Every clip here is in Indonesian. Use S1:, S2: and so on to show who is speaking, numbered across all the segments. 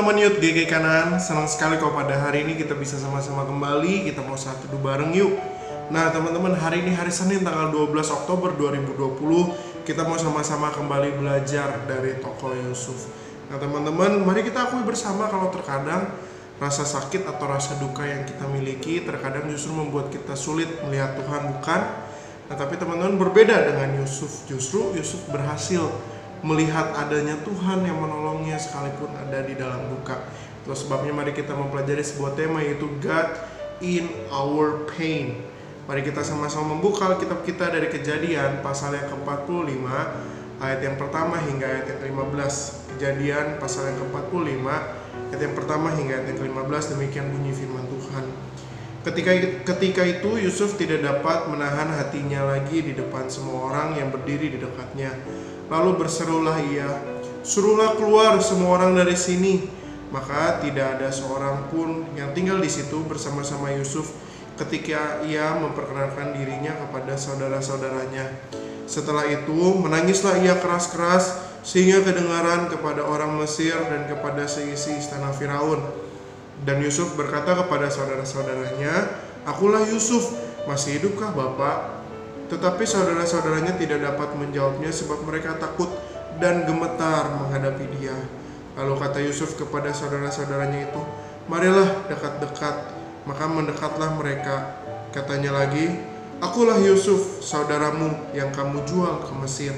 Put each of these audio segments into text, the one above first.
S1: teman-teman Youth GG Kanan, senang sekali kalau pada hari ini kita bisa sama-sama kembali. Kita mau saat teduh bareng yuk. Nah teman-teman, hari ini hari Senin tanggal 12 Oktober 2020. Kita mau sama-sama kembali belajar dari tokoh Yusuf. Nah teman-teman, mari kita akui bersama kalau terkadang rasa sakit atau rasa duka yang kita miliki terkadang justru membuat kita sulit melihat Tuhan, bukan? Nah tapi teman-teman, berbeda dengan Yusuf. Justru Yusuf berhasil melihat adanya Tuhan yang menolongnya sekalipun ada di dalam duka. Itulah sebabnya mari kita mempelajari sebuah tema, yaitu God in our pain. Mari kita sama-sama membuka Alkitab kita dari Kejadian pasal yang ke-45 ayat yang pertama hingga ayat yang ke-15. Kejadian pasal yang ke-45 ayat yang pertama hingga ayat yang ke-15. Demikian bunyi firman Tuhan. Ketika itu Yusuf tidak dapat menahan hatinya lagi di depan semua orang yang berdiri di dekatnya. Lalu berserulah ia, "Suruhlah keluar semua orang dari sini." Maka tidak ada seorang pun yang tinggal di situ bersama-sama Yusuf ketika ia memperkenalkan dirinya kepada saudara-saudaranya. Setelah itu menangislah ia keras-keras sehingga kedengaran kepada orang Mesir dan kepada seisi istana Firaun. Dan Yusuf berkata kepada saudara-saudaranya, "Akulah Yusuf, masih hidupkah Bapak?" Tetapi saudara-saudaranya tidak dapat menjawabnya sebab mereka takut dan gemetar menghadapi dia. Lalu kata Yusuf kepada saudara-saudaranya itu, "Marilah dekat-dekat." Maka mendekatlah mereka. Katanya lagi, "Akulah Yusuf, saudaramu yang kamu jual ke Mesir.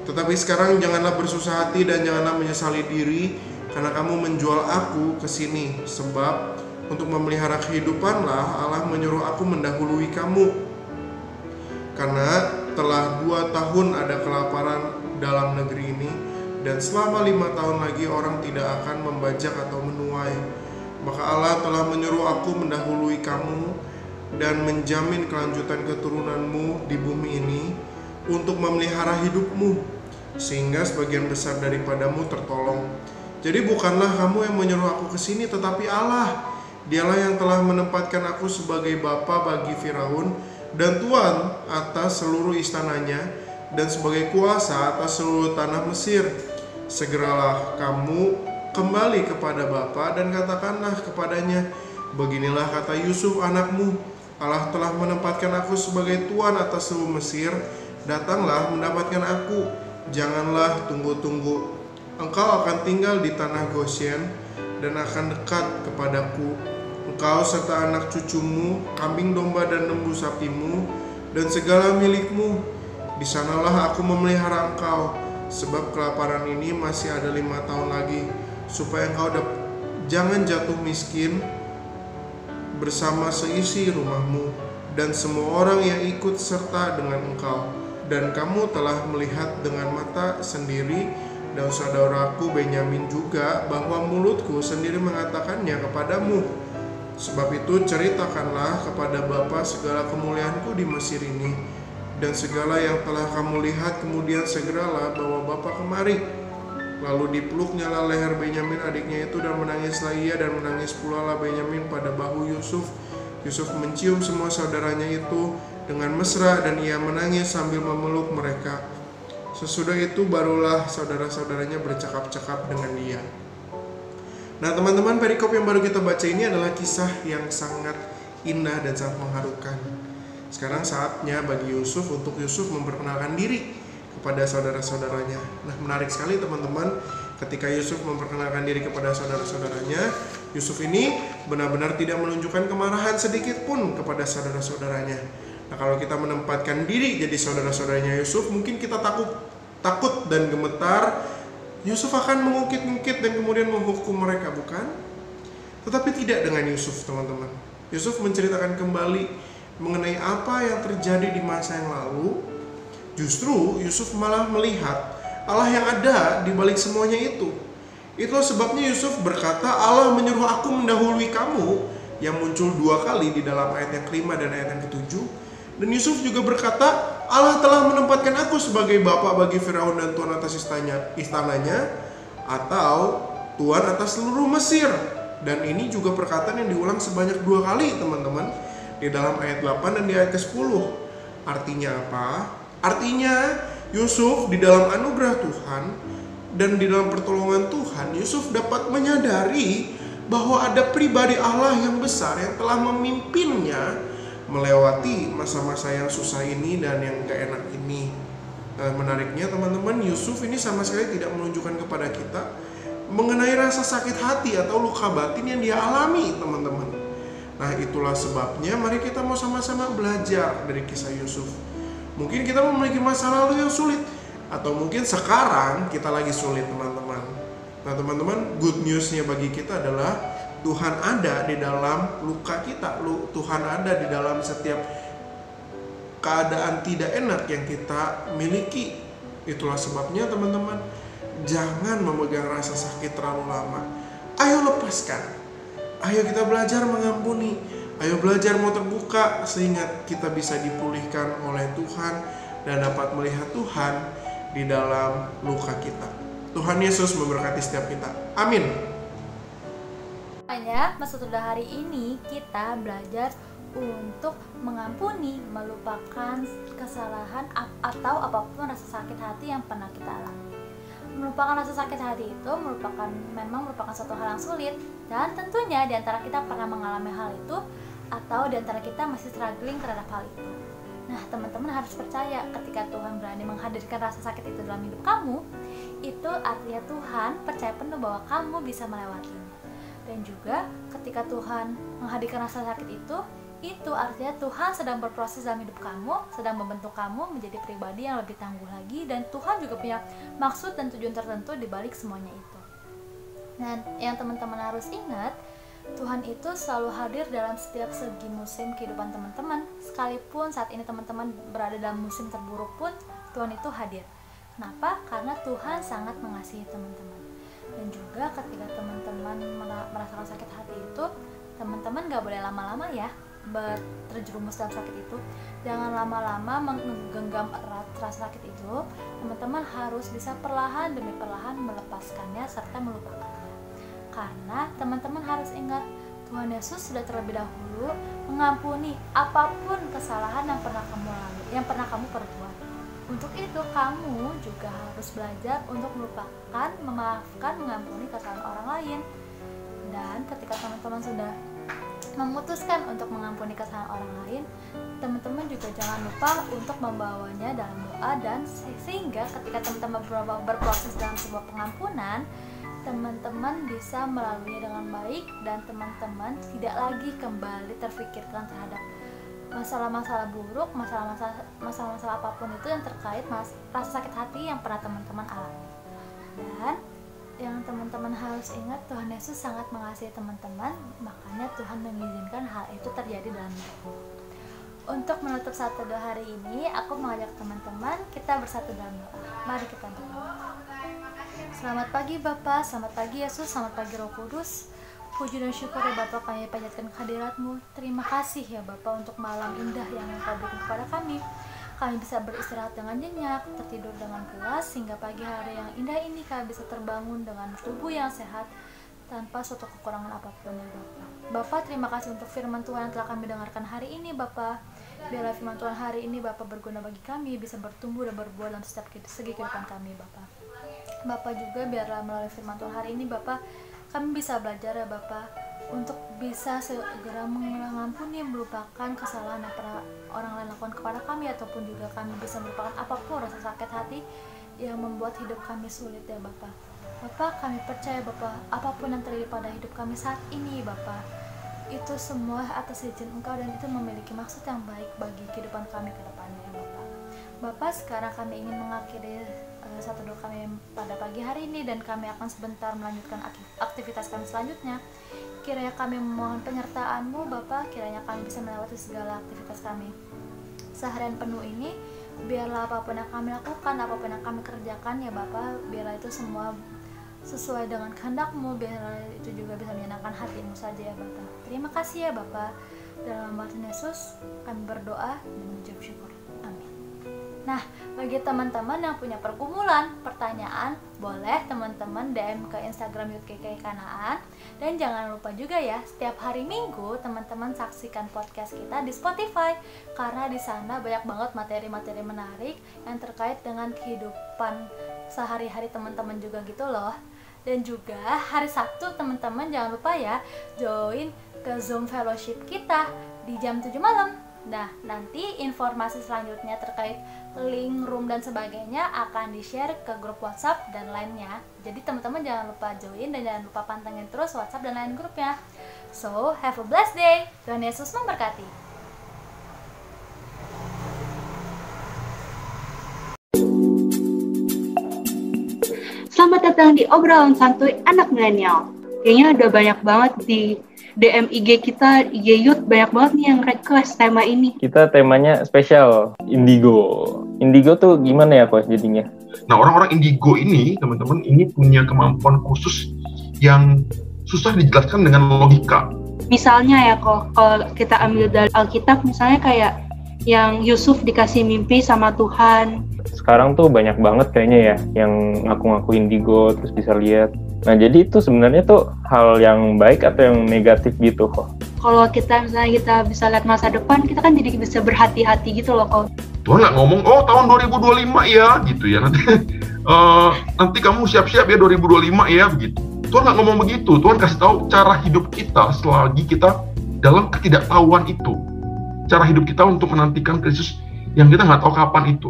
S1: Tetapi sekarang janganlah bersusah hati dan janganlah menyesali diri karena kamu menjual aku ke sini. Sebab untuk memelihara kehidupanlah Allah menyuruh aku mendahului kamu. Karena telah 2 tahun ada kelaparan dalam negeri ini, dan selama 5 tahun lagi orang tidak akan membajak atau menuai. Maka Allah telah menyuruh aku mendahului kamu dan menjamin kelanjutan keturunanmu di bumi ini untuk memelihara hidupmu, sehingga sebagian besar daripadamu tertolong. Jadi bukanlah kamu yang menyuruh aku ke sini, tetapi Allah. Dialah yang telah menempatkan aku sebagai bapa bagi Firaun dan tuan atas seluruh istananya, dan sebagai kuasa atas seluruh tanah Mesir. Segeralah kamu kembali kepada bapa dan katakanlah kepadanya, beginilah kata Yusuf anakmu, Allah telah menempatkan aku sebagai tuan atas seluruh Mesir. Datanglah mendapatkan aku, janganlah tunggu-tunggu. Engkau akan tinggal di tanah Goshen dan akan dekat kepadaku. Engkau serta anak cucumu, kambing domba dan lembu sapimu, dan segala milikmu. Di sanalah aku memelihara engkau, sebab kelaparan ini masih ada 5 tahun lagi, supaya engkau jangan jatuh miskin bersama seisi rumahmu, dan semua orang yang ikut serta dengan engkau. Dan kamu telah melihat dengan mata sendiri, dan saudaraku Benyamin juga, bahwa mulutku sendiri mengatakannya kepadamu. Sebab itu ceritakanlah kepada Bapa segala kemuliaanku di Mesir ini, dan segala yang telah kamu lihat, kemudian segeralah bawa Bapa kemari." Lalu dipeluknya lah leher Benyamin adiknya itu, dan menangislah ia, dan menangis pula lah Benyamin pada bahu Yusuf. Yusuf mencium semua saudaranya itu dengan mesra, dan ia menangis sambil memeluk mereka. Sesudah itu barulah saudara-saudaranya bercakap-cakap dengan dia. Nah teman-teman, perikop yang baru kita baca ini adalah kisah yang sangat indah dan sangat mengharukan. Sekarang saatnya bagi Yusuf untuk Yusuf memperkenalkan diri kepada saudara-saudaranya. Nah menarik sekali teman-teman, ketika Yusuf memperkenalkan diri kepada saudara-saudaranya, Yusuf ini benar-benar tidak menunjukkan kemarahan sedikit pun kepada saudara-saudaranya. Nah kalau kita menempatkan diri jadi saudara-saudaranya Yusuf, mungkin kita takut dan gemetar. Yusuf akan mengungkit-ungkit dan kemudian menghukum mereka, bukan? Tetapi tidak dengan Yusuf, teman-teman. Yusuf menceritakan kembali mengenai apa yang terjadi di masa yang lalu. Justru Yusuf malah melihat Allah yang ada di balik semuanya itu. Itulah sebabnya Yusuf berkata, "Allah menyuruh aku mendahului kamu," yang muncul 2 kali di dalam ayat yang ke-5 dan ayat yang ke-7. Dan Yusuf juga berkata, "Allah telah menempatkan aku sebagai bapa bagi Firaun dan tuan atas istananya, atau tuan atas seluruh Mesir." Dan ini juga perkataan yang diulang sebanyak 2 kali teman-teman, di dalam ayat 8 dan di ayat ke-10. Artinya apa? Artinya Yusuf di dalam anugerah Tuhan Dan di dalam pertolongan Tuhan, Yusuf dapat menyadari bahwa ada pribadi Allah yang besar yang telah memimpinnya melewati masa-masa yang susah ini dan yang gak enak ini. Menariknya teman-teman, Yusuf ini sama sekali tidak menunjukkan kepada kita mengenai rasa sakit hati atau luka batin yang dia alami, teman-teman. Nah, itulah sebabnya mari kita mau sama-sama belajar dari kisah Yusuf. Mungkin kita memiliki masa lalu yang sulit, atau mungkin sekarang kita lagi sulit, teman-teman. Nah, teman-teman, good newsnya bagi kita adalah Tuhan ada di dalam luka kita. Tuhan ada di dalam setiap keadaan tidak enak yang kita miliki. Itulah sebabnya, teman-teman, jangan memegang rasa sakit terlalu lama. Ayo lepaskan. Ayo kita belajar mengampuni. Ayo belajar mau terbuka sehingga kita bisa dipulihkan oleh Tuhan dan dapat melihat Tuhan di dalam luka kita. Tuhan Yesus memberkati setiap kita. Amin.
S2: Masa hari ini kita belajar untuk mengampuni, melupakan kesalahan atau apapun rasa sakit hati yang pernah kita alami. Melupakan rasa sakit hati itu memang merupakan suatu hal yang sulit, dan tentunya di antara kita pernah mengalami hal itu atau di antara kita masih struggling terhadap hal itu. Nah, teman-teman harus percaya ketika Tuhan berani menghadirkan rasa sakit itu dalam hidup kamu, itu artinya Tuhan percaya penuh bahwa kamu bisa melewatinya. Dan juga ketika Tuhan menghadirkan rasa sakit itu artinya Tuhan sedang berproses dalam hidup kamu, sedang membentuk kamu menjadi pribadi yang lebih tangguh lagi, dan Tuhan juga punya maksud dan tujuan tertentu di balik semuanya itu. Dan yang teman-teman harus ingat, Tuhan itu selalu hadir dalam setiap segi musim kehidupan teman-teman. Sekalipun saat ini teman-teman berada dalam musim terburuk pun, Tuhan itu hadir. Kenapa? Karena Tuhan sangat mengasihi teman-teman. Dan juga ketika teman-teman merasakan sakit hati itu, teman-teman gak boleh lama-lama ya terjerumus dalam sakit itu. Jangan lama-lama menggenggam erat rasa sakit itu. Teman-teman harus bisa perlahan demi perlahan melepaskannya serta melupakannya. Karena teman-teman harus ingat, Tuhan Yesus sudah terlebih dahulu mengampuni apapun kesalahan yang pernah kamu perbuat. Untuk itu kamu juga harus belajar untuk melupakan, memaafkan, mengampuni kesalahan orang lain. Dan ketika teman-teman sudah memutuskan untuk mengampuni kesalahan orang lain, teman-teman juga jangan lupa untuk membawanya dalam doa, dan sehingga ketika teman-teman berproses dalam sebuah pengampunan, teman-teman bisa melaluinya dengan baik, dan teman-teman tidak lagi kembali terfikirkan terhadap masalah-masalah buruk, masalah-masalah apapun itu yang terkait rasa sakit hati yang pernah teman-teman alami. Dan yang teman-teman harus ingat, Tuhan Yesus sangat mengasihi teman-teman, makanya Tuhan mengizinkan hal itu terjadi dalam hidupmu. Untuk menutup satu doa hari ini, aku mengajak teman-teman kita bersatu dalam doa. Mari kita berdoa. Selamat pagi Bapa, selamat pagi Yesus, selamat pagi Roh Kudus. Puji dan syukur ya Bapa, kami panjatkan kehadirat-Mu. Terima kasih ya Bapa untuk malam indah yang Engkau berikan kepada kami. Kami bisa beristirahat dengan nyenyak, tertidur dengan puas, sehingga pagi hari yang indah ini kami bisa terbangun dengan tubuh yang sehat tanpa suatu kekurangan apapun ya Bapa. Bapa, terima kasih untuk firman Tuhan yang telah kami dengarkan hari ini Bapa. Biarlah firman Tuhan hari ini Bapa berguna bagi kami, bisa bertumbuh dan berbuah dalam setiap segi kehidupan kami Bapa. Bapa juga biarlah melalui firman Tuhan hari ini Bapa, kami bisa belajar ya Bapa untuk bisa segera mengampuni, melupakan kesalahan yang pernah orang lain lakukan kepada kami, ataupun juga kami bisa melupakan apapun rasa sakit hati yang membuat hidup kami sulit ya Bapa. Bapa, kami percaya Bapa, apapun yang terjadi pada hidup kami saat ini Bapa, itu semua atas izin Engkau, dan itu memiliki maksud yang baik bagi kehidupan kami ke depannya ya Bapa. Bapa, sekarang kami ingin mengakhiri satu doa kami pada pagi hari ini, dan kami akan sebentar melanjutkan aktivitas kami selanjutnya. Kiranya kami memohon penyertaan-Mu Bapa, kiranya kami bisa melewati segala aktivitas kami seharian penuh ini. Biarlah apapun yang kami lakukan, apapun yang kami kerjakan ya Bapa, biarlah itu semua sesuai dengan kehendak-Mu, biarlah itu juga bisa menyenangkan hati-Mu saja ya Bapa. Terima kasih ya Bapa. Dalam nama Tuhan Yesus kami berdoa dan mengucap syukur. Amin. Nah, bagi teman-teman yang punya pergumulan, pertanyaan, boleh teman-teman DM ke Instagram Youth KKI Kanaan. Dan jangan lupa juga ya, setiap hari Minggu teman-teman saksikan podcast kita di Spotify, karena di sana banyak banget materi-materi menarik yang terkait dengan kehidupan sehari-hari teman-teman juga gitu loh. Dan juga hari Sabtu teman-teman jangan lupa ya join ke Zoom Fellowship kita di jam 7 malam. Nah, nanti informasi selanjutnya terkait link, room, dan sebagainya akan di-share ke grup WhatsApp dan lainnya. Jadi teman-teman jangan lupa join dan jangan lupa pantengin terus WhatsApp dan lain grupnya. So, have a blessed day. Tuhan Yesus memberkati.
S3: Selamat datang di obrolan santuy anak milenial. Kayaknya udah banyak banget di DM IG kita, IG Youth, banyak banget nih yang request tema ini.
S4: Kita temanya spesial, indigo. Indigo tuh gimana ya, Coach, jadinya?
S5: Nah, orang-orang indigo ini, teman-teman, ini punya kemampuan khusus yang susah dijelaskan dengan logika.
S3: Misalnya ya, kalau kita ambil dari Alkitab, misalnya kayak yang Yusuf dikasih mimpi sama Tuhan.
S4: Sekarang tuh banyak banget kayaknya ya, yang ngaku-ngaku indigo, terus bisa lihat. Nah, jadi itu sebenarnya tuh hal yang baik atau yang negatif gitu kok?
S3: Kalau kita misalnya kita bisa lihat masa depan, kita kan jadi bisa berhati-hati gitu loh kok.
S5: Tuhan nggak ngomong, oh tahun 2025 ya, gitu ya. Nanti kamu siap-siap ya 2025 ya, begitu. Tuhan nggak ngomong begitu. Tuhan kasih tahu cara hidup kita selagi kita dalam ketidaktahuan itu. Cara hidup kita untuk menantikan Kristus yang kita nggak tahu kapan itu.